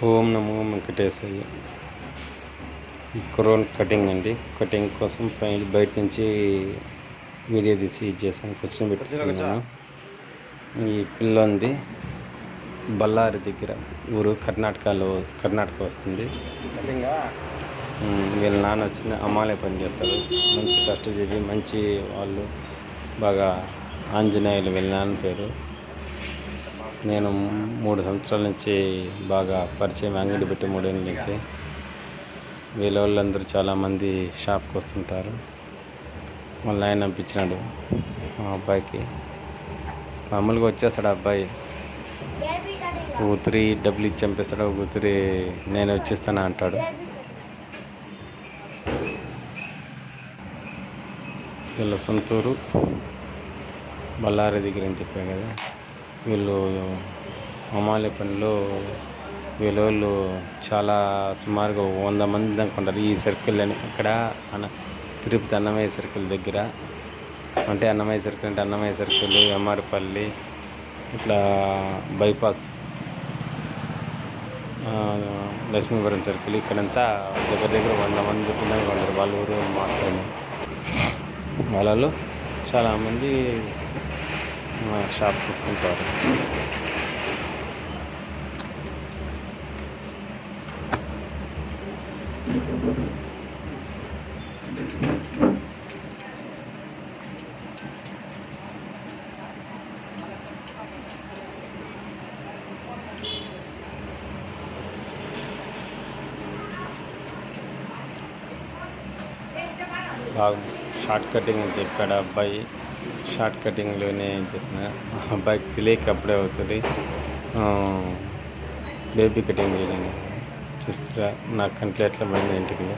ఓం నమో Venkateshayya. Crown cutting అండి. Cutting కోసం బయట నుంచి వీడియో తీసి ఇచ్చేసాను. కూర్చోబెట్టుకున్నాను. ఈ పిల్ల ఉంది బళ్ళారి దగ్గర ఊరు, కర్ణాటక వస్తుంది. వీళ్ళ నాన్న వచ్చింది అమ్మాలే పని చేస్తారు. మంచి కష్టజీవి, మంచి వాళ్ళు, బాగా ఆంజనేయులు వీళ్ళ నాన్న పేరు. నేను 3 సంవత్సరాల నుంచి బాగా పరిచయం, అంగడి పెట్టి 3 ఏళ్ళ నుంచి. వీళ్ళ వాళ్ళందరూ చాలామంది షాప్కి వస్తుంటారు. వాళ్ళ ఆయన పంపించినాడు మా అబ్బాయికి. మామూలుగా వచ్చేస్తాడు అబ్బాయి, ఊతిరి డబ్బులు ఇచ్చి చంపేస్తాడు, ఊతిరి నేను వచ్చేస్తాను అంటాడు. వీళ్ళ సొంతూరు బళ్ళారి దగ్గర అని చెప్పాను కదా. వీళ్ళు అమ్మాలి పనిలో వీళ్ళు చాలా సుమారుగా 100 మంది దాకా ఉంటారు. ఈ సర్కిల్ అని ఇక్కడ తిరుపతి అన్నమయ్య సర్కిల్ దగ్గర, అంటే అన్నమయ్య సర్కిల్ అంటే అన్నమయ్య సర్కిల్, ఎమ్మారిపల్లి, ఇట్లా బైపాస్, లక్ష్మీపురం సర్కిల్, ఇక్కడంతా దగ్గర 100 మంది పిల్లలు ఉంటారు. వాళ్ళ ఊరు మాత్రమే. వాళ్ళలో చాలామంది షాప్కి వస్తుంటారు. బాగా షార్ట్ కటింగ్ అని చెప్పాడు అబ్బాయి. షార్ట్ కటింగ్లోనే ఏం చేస్తున్నా అబ్బాయికి తెలియక అప్పుడే అవుతుంది. బేబీ కటింగ్ చేయలేను. చూస్తురా నా కంట్లో ఎట్లా పడింది ఇంటికిలో.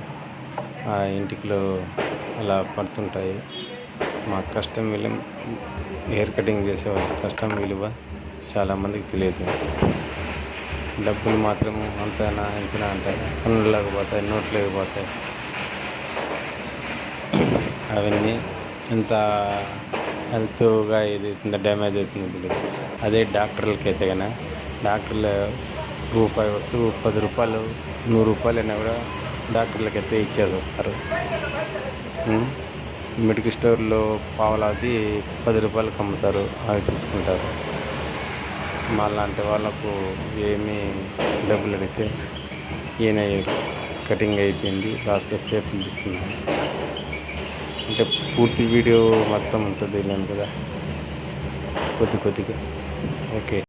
ఆ ఇంటికిలో అలా పడుతుంటాయి. మా కష్టం విలువ, హెయిర్ కటింగ్ చేసేవాళ్ళు కష్టం విలువ చాలామందికి తెలియదు. డబ్బులు మాత్రం అంతనా ఇంతనా అంటారు. కన్నులకు పోతాయి, నోట్లోకి పోతాయి. అవన్నీ ఎంత హెల్త్గా ఇది అవుతుందో, డ్యామేజ్ అవుతుందో తెలియదు. అదే డాక్టర్లకి అయితే కన్నా, డాక్టర్లు రూపాయి వస్తువు 10 రూపాయలు 100 రూపాయలు అయినా కూడా డాక్టర్లకి అయితే ఇచ్చేసి వస్తారు. మెడికల్ స్టోర్లో పావలాది 10 రూపాయలకు అమ్ముతారు, అవి తీసుకుంటారు. మాలాంటి వాళ్ళకు ఏమీ డబ్బులు అడిగితే ఈయన కటింగ్ అయిపోయింది, లాస్ట్లో సేపులు తీస్తున్నాను. అంటే పూర్తి వీడియో మొత్తం ఉంటుంది లేను కదా, కొద్దిగా. ఓకే.